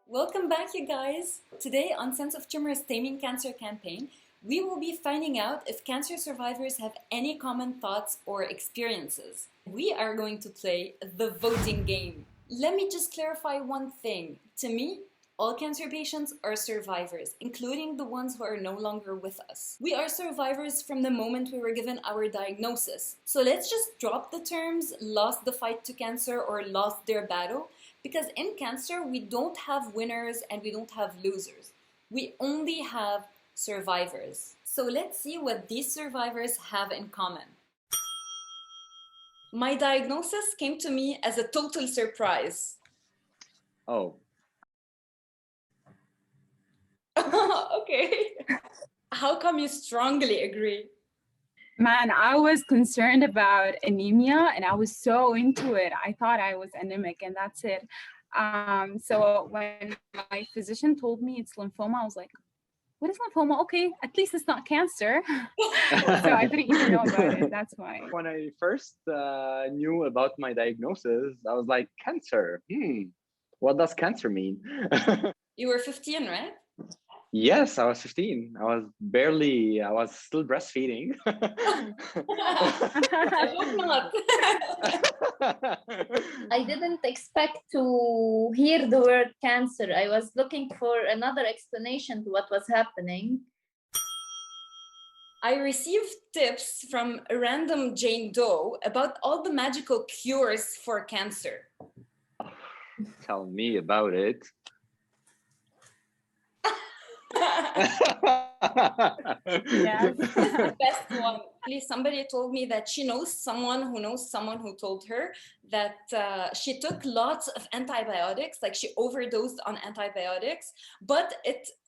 Welcome back, you guys. Today on Sense of Tumor's Taming Cancer campaign, we will be finding out if cancer survivors have any common thoughts or experiences. We are going to play the voting game. Let me just clarify one thing. To me, all cancer patients are survivors, including the ones who are no longer with us. We are survivors from the moment we were given our diagnosis. So let's just drop the terms lost the fight to cancer or lost their battle, because in cancer, we don't have winners and we don't have losers. We only have survivors. So let's see what these survivors have in common. My diagnosis came to me as a total surprise. Oh. Okay. How come you strongly agree? Man, I was concerned about anemia and I was so into it. I thought I was anemic and that's it. So when my physician told me it's lymphoma, I was like, what is lymphoma? Okay, at least it's not cancer. So I didn't even know about it. That's why. When I first knew about my diagnosis, I was like, cancer. What does cancer mean? You were 15, right? Yes, I was 15. I was still breastfeeding. I hope not. I didn't expect to hear the word cancer. I was looking for another explanation to what was happening. I received tips from a random Jane Doe about all the magical cures for cancer. Tell me about it. Yes. The best one. Please, somebody told me that she knows someone who told her that she took lots of antibiotics, like she overdosed on antibiotics, but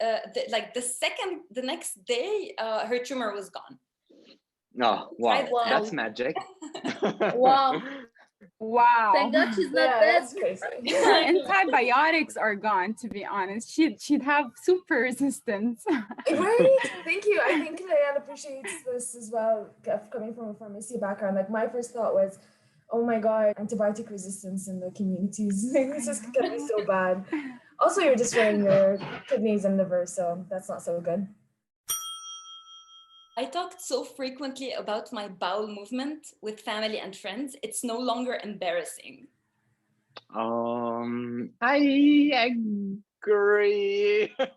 the next day, her tumor was gone. Oh, wow, that's magic. Wow. Wow. Thank God she's not dead. That's crazy. Her antibiotics are gone, to be honest. She'd have super resistance. Right? Thank you. I think Diane appreciates this as well, coming from a pharmacy background. Like my first thought was, oh my God, antibiotic resistance in the communities. This is gonna be so bad. Also, you're destroying your kidneys and liver, so that's not so good. I talked so frequently about my bowel movement with family and friends, it's no longer embarrassing. I agree. The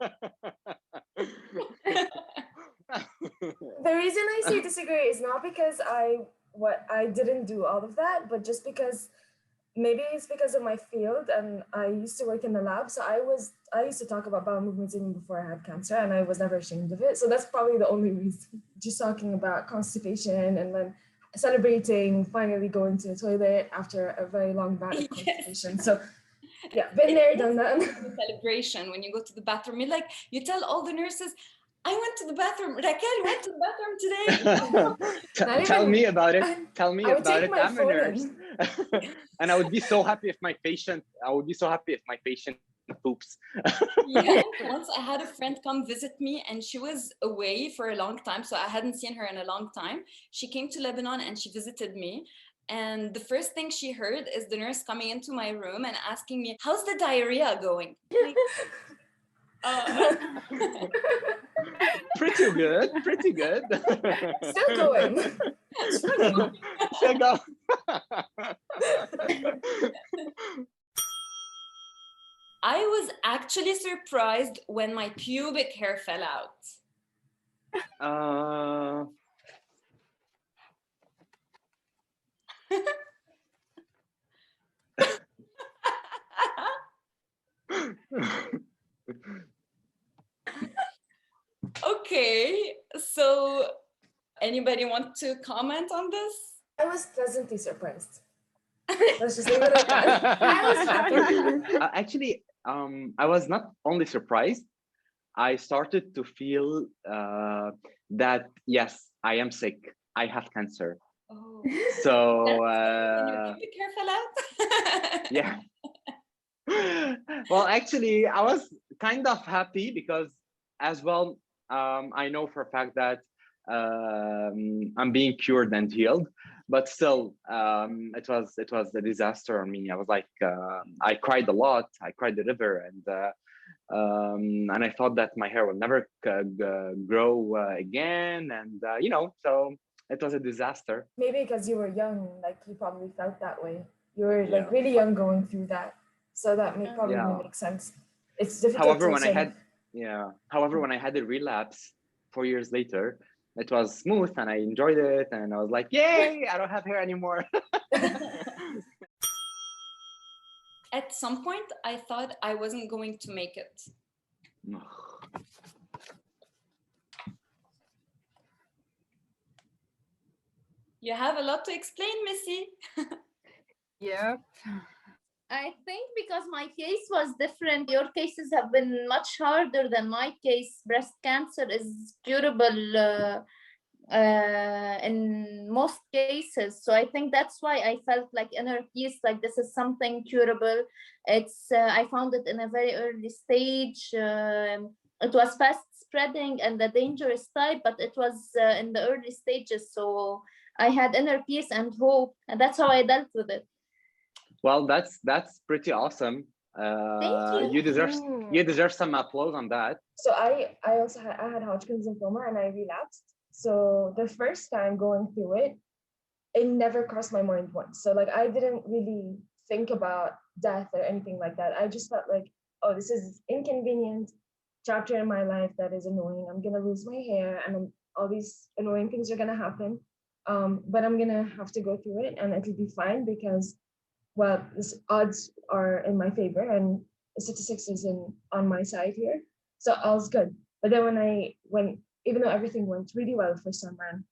reason I say disagree is not because I didn't do all of that, but just because maybe it's because of my field, and I used to work in the lab, so I used to talk about bowel movements even before I had cancer, and I was never ashamed of it. So that's probably the only reason. Just talking about constipation and then celebrating finally going to the toilet after a very long bout of constipation. So yeah, been there, done that. Celebration when you go to the bathroom, you tell all the nurses, I went to the bathroom. Raquel went to the bathroom today. Tell me about it. Tell me about it. I'm a nurse. And I would be so happy if my patient poops. Yeah, once I had a friend come visit me and she was away for a long time. So I hadn't seen her in a long time. She came to Lebanon and she visited me. And the first thing she heard is the nurse coming into my room and asking me, how's the diarrhea going? Pretty good. Pretty good. Still going. Still go. I was actually surprised when my pubic hair fell out. Okay, so anybody want to comment on this? I was pleasantly surprised. Let's just leave it at that. I was happy. Actually, I was not only surprised, I started to feel that, yes, I am sick. I have cancer. Oh. So, when your pubic hair fell out? Yeah. Well, actually, I was kind of happy because as well, I know for a fact that I'm being cured and healed. but still, it was a disaster on me. I was like, I cried a lot. I cried the river, and I thought that my hair will never grow again, and so it was a disaster. Maybe because you were young, like you probably felt that way. You were Yeah. like really young going through that, so that probably Yeah. makes sense. It's difficult. However, to when I sort had of- however, when I had a relapse 4 years later, it was smooth and I enjoyed it, and I was like, yay, I don't have hair anymore. At some point, I thought I wasn't going to make it. You have a lot to explain, Missy. Yep. I think because my case was different, your cases have been much harder than my case. Breast cancer is curable in most cases. So I think that's why I felt like inner peace, like this is something curable. It's I found it in a very early stage. It was fast spreading and the dangerous type, but it was in the early stages. So I had inner peace and hope, and that's how I dealt with it. Well, that's pretty awesome. Thank You deserve some applause on that. So I also had Hodgkin's lymphoma and I relapsed. So the first time going through it, it never crossed my mind once. So like I didn't really think about death or anything like that. I just felt like, oh, this is inconvenient chapter in my life that is annoying. I'm gonna lose my hair and all these annoying things are gonna happen. But I'm gonna have to go through it and it'll be fine because, well, the odds are in my favor and statistics is on my side here. So all's good. But then when even though everything went really well for some man,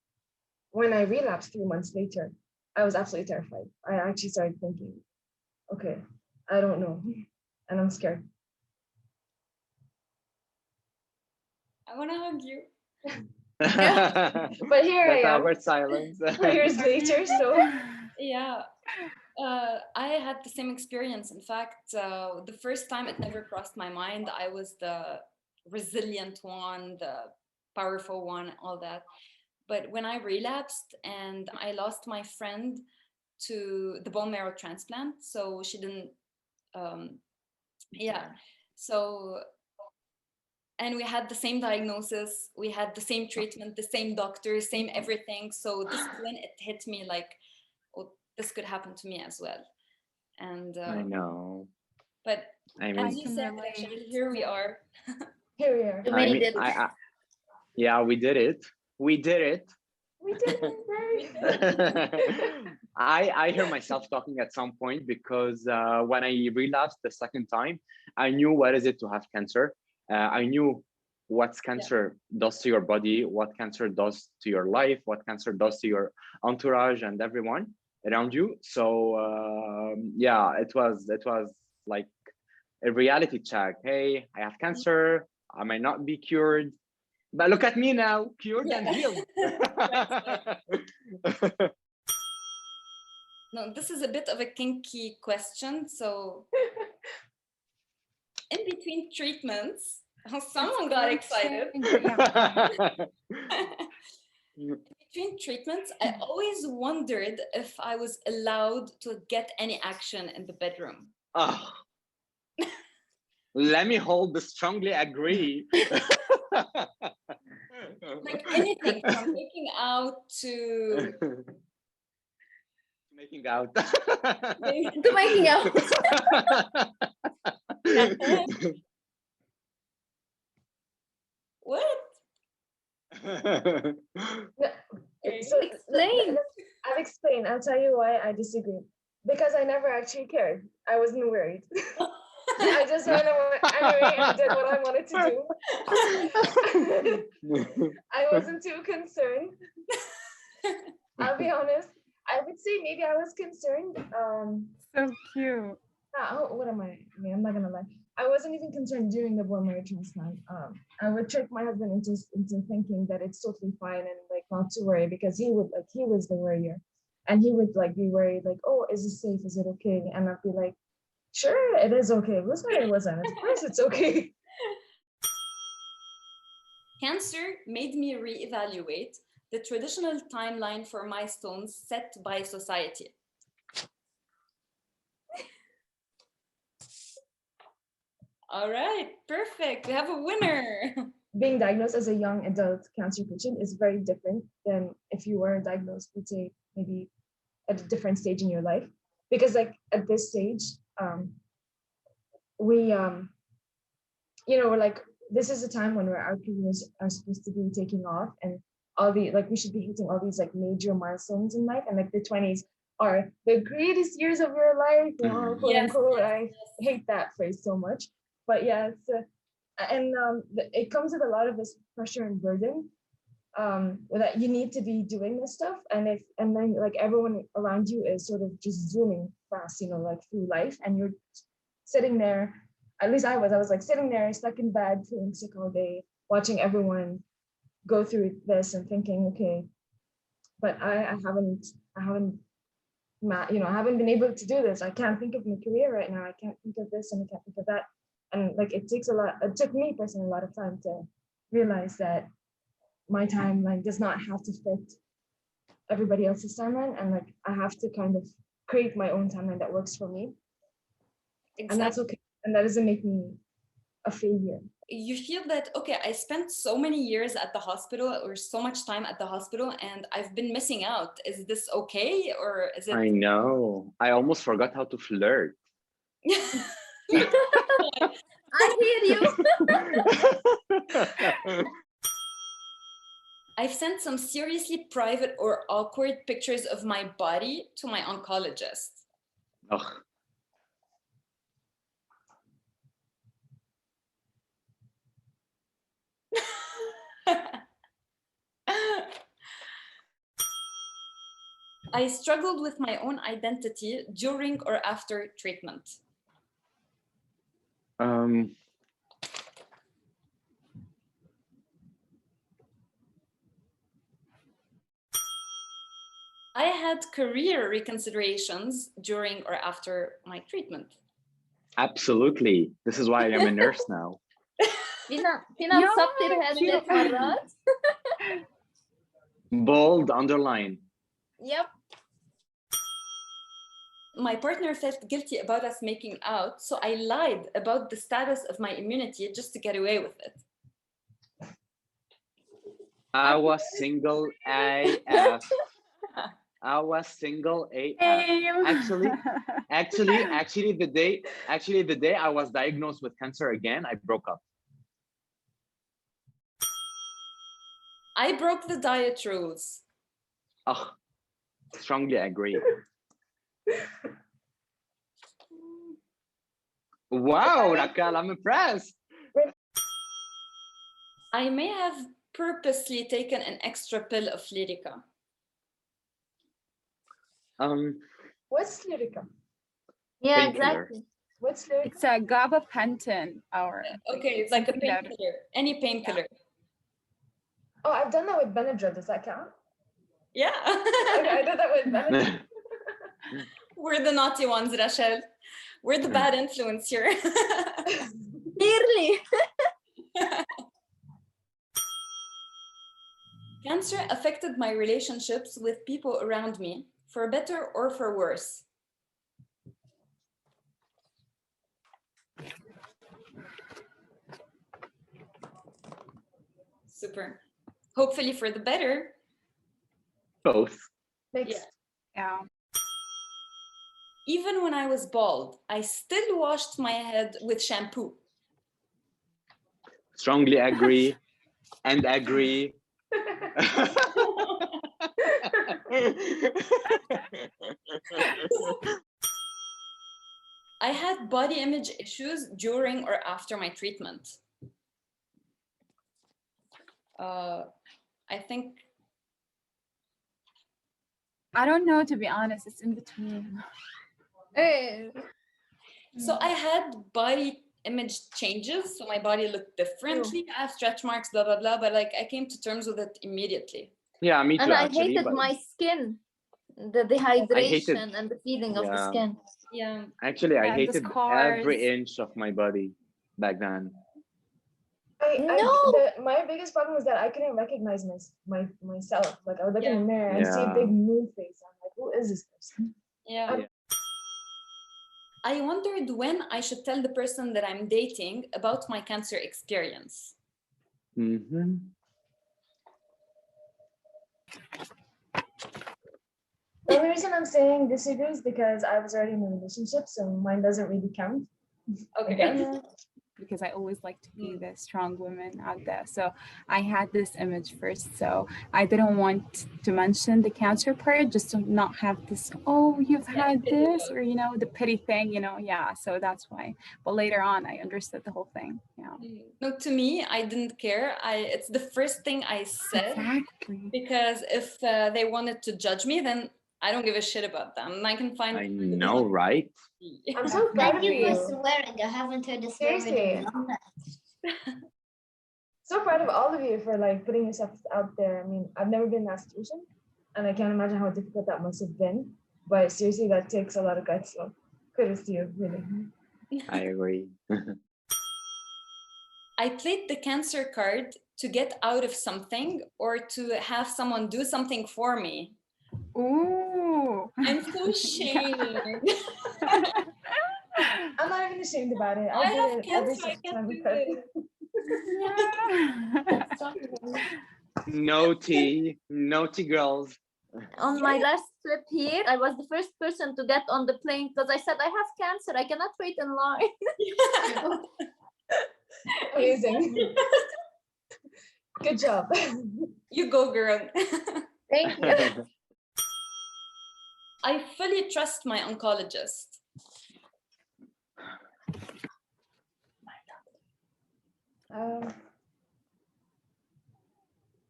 when I relapsed 3 months later, I was absolutely terrified. I actually started thinking, okay, I don't know, and I'm scared. I want to hug you. But here I That's am. awkward silence. 4 years later, so Yeah. I had the same experience. In fact, the first time it never crossed my mind. I was the resilient one, the powerful one, all that. But when I relapsed and I lost my friend to the bone marrow transplant, so she didn't, so, and we had the same diagnosis, we had the same treatment, the same doctor, same everything. So this is when it hit me like, oh, this could happen to me as well. And I know. but I as mean, you said, Rachel, here we are. here we are. You I made mean, it. yeah, we did it. We did it. We did it. I hear myself talking at some point because when I relapsed the second time, I knew what is it to have cancer. I knew what cancer does to your body, what cancer does to your life, what cancer does to your entourage and everyone around you. So yeah, it was like a reality check. Hey, I have cancer. I might not be cured, but look at me now, cured and healed. No, this is a bit of a kinky question. So, in between treatments, someone got excited. In between treatments, I always wondered if I was allowed to get any action in the bedroom. Oh. Let me hold the strongly agree. Like anything from making out to making out. To making out. What? So Explain. I'll explain. I'll tell you why I disagree. Because I never actually cared. I wasn't worried. I just went anyway and did what I wanted to do. I wasn't too concerned. I'll be honest. I would say maybe I was concerned. So cute. What am I? I mean, I'm not gonna lie. I wasn't even concerned during the bone marrow transplant. I would trick my husband into thinking that it's totally fine and like not to worry because he was the worrier, and he would like be worried like, oh, is it safe? Is it okay? And I'd be like, sure, it is okay. Who's why it wasn't? Of course, it's okay. Cancer made me reevaluate the traditional timeline for milestones set by society? All right, perfect. We have a winner. Being diagnosed as a young adult cancer patient is very different than if you were diagnosed, let's say, maybe at a different stage in your life. Because like at this stage, we, we're like, this is a time when our careers are supposed to be taking off, and all the, like, we should be hitting all these like major milestones in life, and like the 20s are the greatest years of your life, quote Yes, unquote. yes, I yes. hate that phrase so much, but yeah, it's it comes with a lot of this pressure and burden, that you need to be doing this stuff, and then like everyone around you is sort of just zooming fast, like through life, and you're sitting there. At least I was like sitting there stuck in bed feeling sick all day, watching everyone go through this and thinking, okay, but I haven't I haven't been able to do this. I can't think of my career right now. I can't think of this and I can't think of that. And like it took me personally a lot of time to realize that my timeline does not have to fit everybody else's timeline, and like I have to kind of create my own timeline that works for me. Exactly. And that's okay. And that doesn't make me a failure. You feel that, okay, I spent so many years at the hospital or so much time at the hospital and I've been missing out. Is this okay, or is it? I know. I almost forgot how to flirt. I hear you. I've sent some seriously private or awkward pictures of my body to my oncologist. Ugh. I struggled with my own identity during or after treatment. I had career reconsiderations during or after my treatment. Absolutely. This is why I'm a nurse now. فينا نسطر هذه مرات. Bold, underline. Yep. My partner felt guilty about us making out, so I lied about the status of my immunity just to get away with it. I was single AF. I was single AF. Actually, the day I was diagnosed with cancer again, I broke up. I broke the diet rules. Oh, strongly agree. Wow, Raquel, I'm impressed. I may have purposely taken an extra pill of Lyrica. What's Lyrica? Yeah, Painkiller. exactly. What's Lyrica? It's a gabapentin, or Okay, it's like a painkiller, any painkiller. Oh, I've done that with Benadryl. Does that count? Yeah. I did that with Benadryl. We're the naughty ones, Rachel. We're the bad influence here. Clearly. Cancer affected my relationships with people around me, for better or for worse. Super. Hopefully for the better. Both. yeah. Even when I was bald, I still washed my head with shampoo. Strongly agree and agree. I had body image issues during or after my treatment. I think... I don't know, to be honest. It's in between. Hey. So I had body image changes, so my body looked differently. I have stretch marks, blah, blah, blah, but like I came to terms with it immediately. Yeah, me too, And I actually. hated my skin, the dehydration and the feeling of the Yeah. skin. Yeah. Actually, I And the hated scars. every inch of my body back then. My biggest problem was that I couldn't recognize myself. Like I would look in the mirror and see a Yeah. big moon face. I'm like, who is this person? Yeah. I wondered when I should tell the person that I'm dating about my cancer experience. Mm-hmm. The only reason I'm saying disagree is because I was already in a relationship, so mine doesn't really count. Okay. Because I always like to be the strong woman out there. So I had this image first. So I didn't want to mention the cancer part just to not have this, oh, you've had this, or, you know, the pity thing, you know, yeah. So that's why. But later on, I understood the whole thing. Yeah. No, to me, I didn't care. It's the first thing I said. Exactly. Because if they wanted to judge me, then I don't give a shit about them. And I can find. I know, right? I'm so proud of Thank you for you. swearing. I haven't heard a swear word in Seriously. a long time. So proud of all of you for like putting yourself out there. I mean, I've never been in that situation, and I can't imagine how difficult that must have been. But seriously, that takes a lot of guts. So kudos to you, really. I agree. I played the cancer card to get out of something or to have someone do something for me. Ooh. I'm so ashamed. I'm not even ashamed about it. I I do have it every cancer. I can't time. do it. Naughty girls. On my last trip here, I was the first person to get on the plane because I said I have cancer. I cannot wait in line. Amazing. Good job. You go, girl. Thank you. I fully trust my oncologist.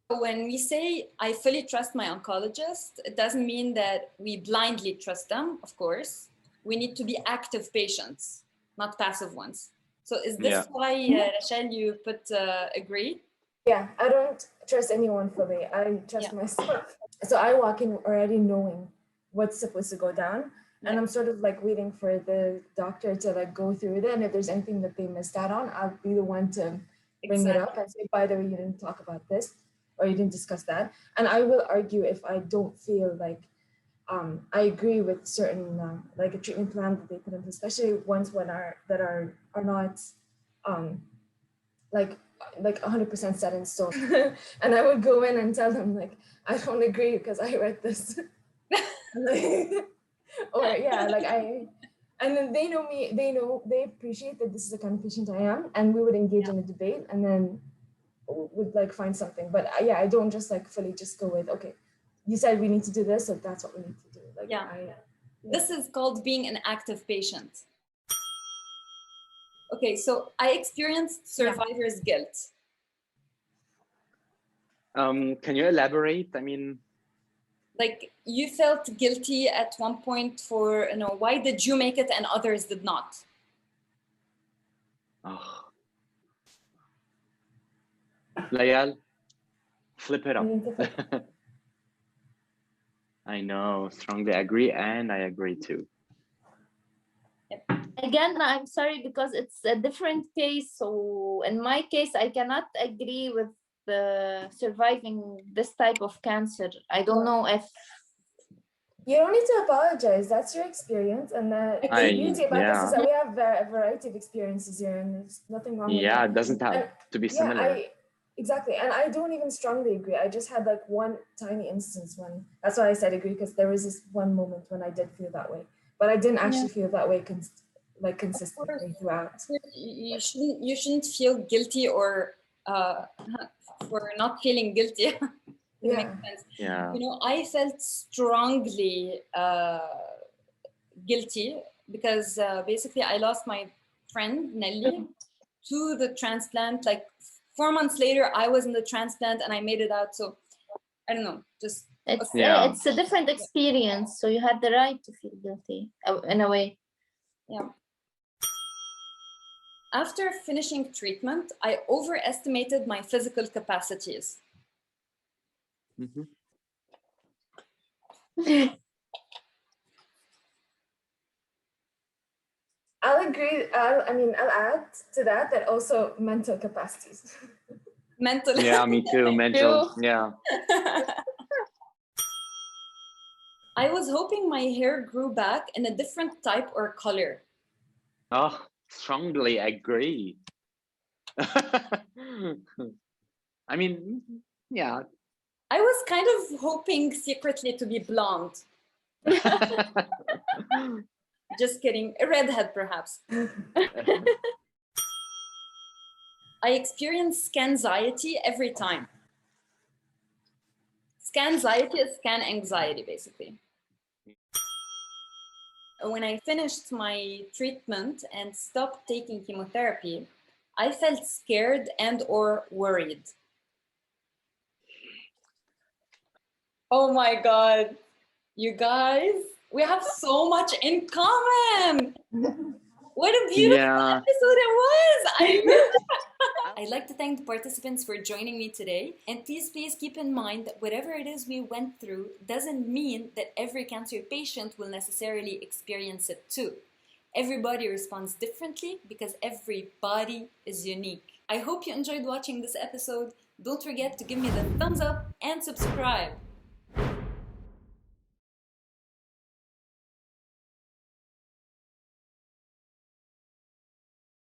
When we say I fully trust my oncologist, it doesn't mean that we blindly trust them, of course. We need to be active patients, not passive ones. So is this why, Rachel, you put agree? Yeah, I don't trust anyone fully. I trust myself. So I walk in already knowing what's supposed to go down. And I'm sort of like waiting for the doctor to like go through it. And if there's anything that they missed out on, I'll be the one to bring it up and say, by the way, you didn't talk about this or you didn't discuss that. And I will argue if I don't feel like I agree with certain like a treatment plan that they put in, especially ones that are not like 100% set in stone. And I would go in and tell them like, I don't agree because I read this. Or and then they know me, they appreciate that this is the kind of patient I am, and we would engage in a debate and then would like find something. But I don't just like fully just go with, okay, you said we need to do this, so that's what we need to do. Like, This is called being an active patient. Okay, so I experienced survivor's guilt. Can you elaborate? I mean, like you felt guilty at one point for, you know, why did you make it and others did not? Oh. Layal, flip it up. I know, strongly agree, and I agree too. Again, I'm sorry because it's a different case. So in my case, I cannot agree with surviving this type of cancer. I don't know if you don't need to apologize. That's your experience, and the beauty about this is that we have a variety of experiences here, and there's nothing wrong with that. Yeah, it doesn't have to be similar. Exactly, and I don't even strongly agree. I just had like one tiny instance when, that's why I said agree, because there was this one moment when I did feel that way, but I didn't actually feel that way consistently throughout. You shouldn't feel guilty or for not feeling guilty. Makes sense. Yeah. You know, I felt strongly guilty because basically I lost my friend Nelly to the transplant. Like 4 months later, I was in the transplant and I made it out. So I don't know, just it's a different experience. So you had the right to feel guilty in a way. Yeah. After finishing treatment, I overestimated my physical capacities. Mm-hmm. I'll agree. I'll add to that also mental capacities. Mental. Yeah, me too. Mental. Yeah. I was hoping my hair grew back in a different type or color. Oh, strongly agree. I mean, yeah. I was kind of hoping secretly to be blonde. Just kidding. A redhead, perhaps. I experience scanxiety every time. Scanxiety is scan anxiety, basically. When I finished my treatment and stopped taking chemotherapy, I felt scared and or worried. Oh my God, you guys, we have so much in common. What a beautiful Yeah. episode it was. I'd like to thank the participants for joining me today. And please keep in mind that whatever it is we went through doesn't mean that every cancer patient will necessarily experience it too. Everybody responds differently because every body is unique. I hope you enjoyed watching this episode. Don't forget to give me the thumbs up and subscribe.